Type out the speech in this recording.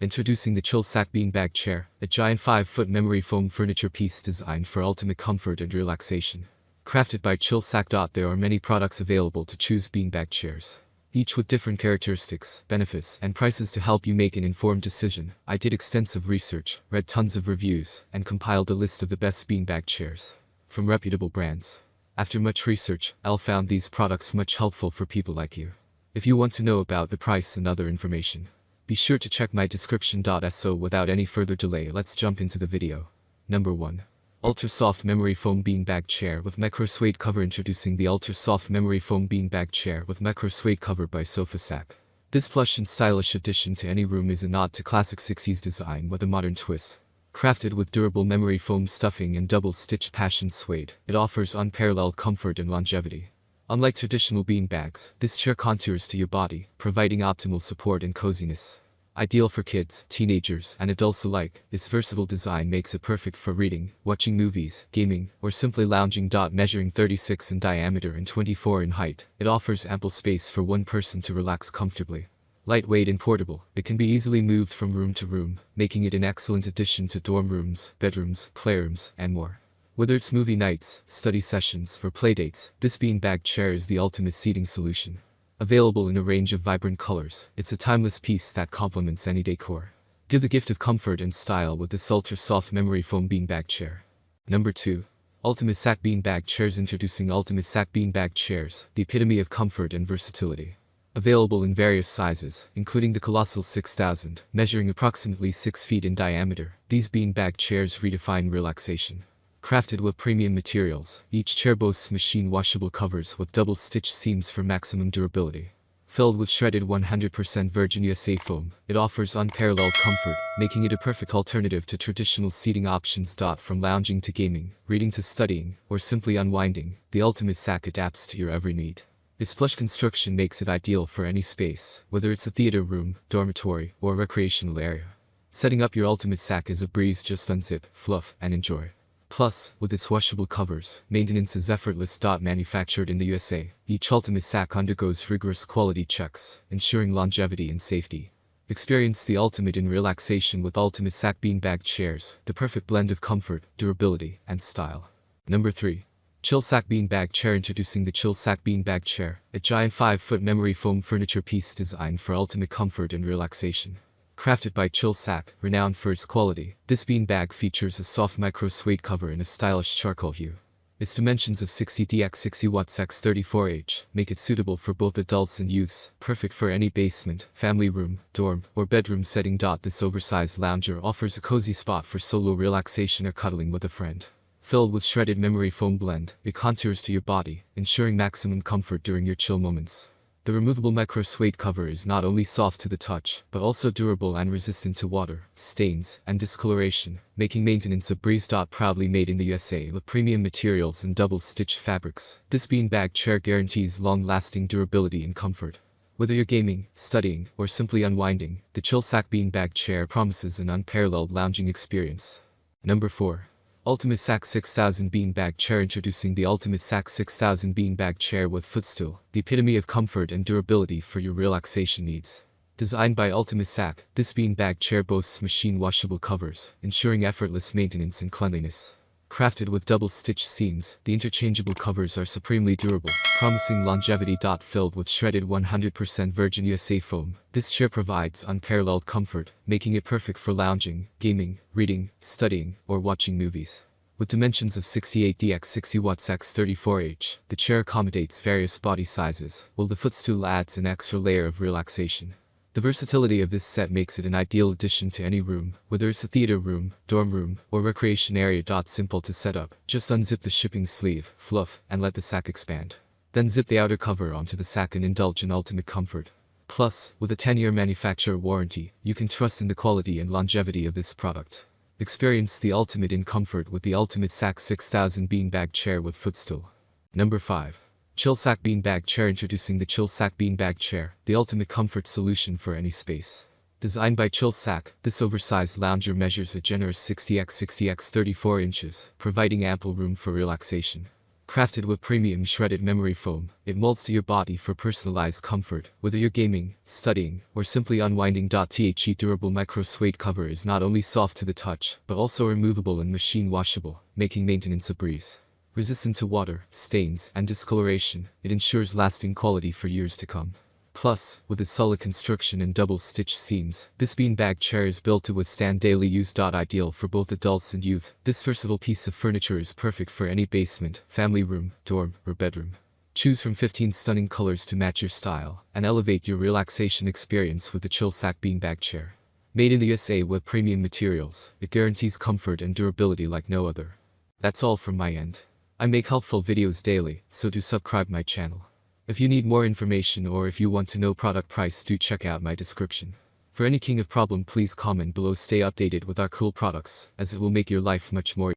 Introducing the ChillSack Beanbag Chair, a giant 5-foot memory foam furniture piece designed for ultimate comfort and relaxation. Crafted by ChillSack. There are many products available to choose beanbag chairs, each with different characteristics, benefits, and prices to help you make an informed decision. I did extensive research, read tons of reviews, and compiled a list of the best beanbag chairs from reputable brands. After much research, I found these products much helpful for people like you. If you want to know about the price and other information, be sure to check my description. So without any further delay, let's jump into the video. Number 1. Ultra Soft Memory Foam Beanbag Chair with Micro Suede Cover. Introducing the Ultra Soft Memory Foam Beanbag Chair with Micro Suede Cover by SofaSack. This plush and stylish addition to any room is a nod to classic 60s design with a modern twist. Crafted with durable memory foam stuffing and double-stitched passion suede, it offers unparalleled comfort and longevity. Unlike traditional beanbags, this chair contours to your body, providing optimal support and coziness. Ideal for kids, teenagers, and adults alike, its versatile design makes it perfect for reading, watching movies, gaming, or simply lounging. Measuring 36 in diameter and 24 in height, it offers ample space for one person to relax comfortably. Lightweight and portable, it can be easily moved from room to room, making it an excellent addition to dorm rooms, bedrooms, playrooms, and more. Whether it's movie nights, study sessions, or playdates, this beanbag chair is the ultimate seating solution. Available in a range of vibrant colors, it's a timeless piece that complements any decor. Give the gift of comfort and style with this ultra soft memory foam beanbag chair. Number 2. Ultimate Sack Beanbag Chairs. Introducing Ultimate Sack Beanbag Chairs, the epitome of comfort and versatility. Available in various sizes, including the colossal 6000, measuring approximately 6 feet in diameter, these beanbag chairs redefine relaxation. Crafted with premium materials, each chair boasts machine-washable covers with double-stitched seams for maximum durability. Filled with shredded 100% virgin USA foam, it offers unparalleled comfort, making it a perfect alternative to traditional seating options. From lounging to gaming, reading to studying, or simply unwinding, the Ultimate Sack adapts to your every need. Its plush construction makes it ideal for any space, whether it's a theater room, dormitory, or recreational area. Setting up your Ultimate Sack is a breeze. Just unzip, fluff, and enjoy. Plus, with its washable covers, maintenance is effortless. Manufactured in the USA, each Ultimate Sack undergoes rigorous quality checks, ensuring longevity and safety. Experience the ultimate in relaxation with Ultimate Sack Beanbag Chairs, the perfect blend of comfort, durability, and style. Number 3. ChillSack Beanbag Chair. Introducing the ChillSack Beanbag Chair, a giant 5-foot memory foam furniture piece designed for ultimate comfort and relaxation. Crafted by ChillSack, renowned for its quality, this beanbag features a soft micro suede cover in a stylish charcoal hue. Its dimensions of 60x60 watts x 34H make it suitable for both adults and youths, perfect for any basement, family room, dorm, or bedroom setting. This oversized lounger offers a cozy spot for solo relaxation or cuddling with a friend. Filled with shredded memory foam blend, it contours to your body, ensuring maximum comfort during your chill moments. The removable micro suede cover is not only soft to the touch, but also durable and resistant to water, stains, and discoloration, making maintenance a breeze. Proudly made in the USA with premium materials and double-stitched fabrics, this beanbag chair guarantees long-lasting durability and comfort. Whether you're gaming, studying, or simply unwinding, the ChillSack Beanbag Chair promises an unparalleled lounging experience. Number 4. Ultimate Sack 6000 Beanbag Chair. Introducing the Ultimate Sack 6000 Beanbag Chair with footstool, the epitome of comfort and durability for your relaxation needs. Designed by Ultimate Sack, this beanbag chair boasts machine-washable covers, ensuring effortless maintenance and cleanliness. Crafted with double-stitched seams, the interchangeable covers are supremely durable, promising longevity. Filled with shredded 100% virgin USA foam, this chair provides unparalleled comfort, making it perfect for lounging, gaming, reading, studying, or watching movies. With dimensions of 68x60 watts x 34H, the chair accommodates various body sizes, while the footstool adds an extra layer of relaxation. The versatility of this set makes it an ideal addition to any room, whether it's a theater room, dorm room, or recreation area. Simple to set up, just unzip the shipping sleeve, fluff, and let the sack expand. Then zip the outer cover onto the sack and indulge in ultimate comfort. Plus, with a 10-year manufacturer warranty, you can trust in the quality and longevity of this product. Experience the ultimate in comfort with the Ultimate Sack 6000 Beanbag Chair with footstool. Number 5. ChillSack Beanbag Chair. Introducing the ChillSack Beanbag Chair, the ultimate comfort solution for any space. Designed by ChillSack, this oversized lounger measures a generous 60x60x 34 inches, providing ample room for relaxation. Crafted with premium shredded memory foam, it molds to your body for personalized comfort, whether you're gaming, studying, or simply unwinding. The durable micro suede cover is not only soft to the touch, but also removable and machine washable, making maintenance a breeze. Resistant to water, stains, and discoloration, it ensures lasting quality for years to come. Plus, with its solid construction and double-stitched seams, this beanbag chair is built to withstand daily use. Ideal for both adults and youth, this versatile piece of furniture is perfect for any basement, family room, dorm, or bedroom. Choose from 15 stunning colors to match your style, and elevate your relaxation experience with the Chilsack beanbag chair. Made in the USA with premium materials, it guarantees comfort and durability like no other. That's all from my end. I make helpful videos daily, so do subscribe my channel. If you need more information or if you want to know product price, do check out my description. For any king of problem, please comment below. Stay updated with our cool products, as it will make your life much more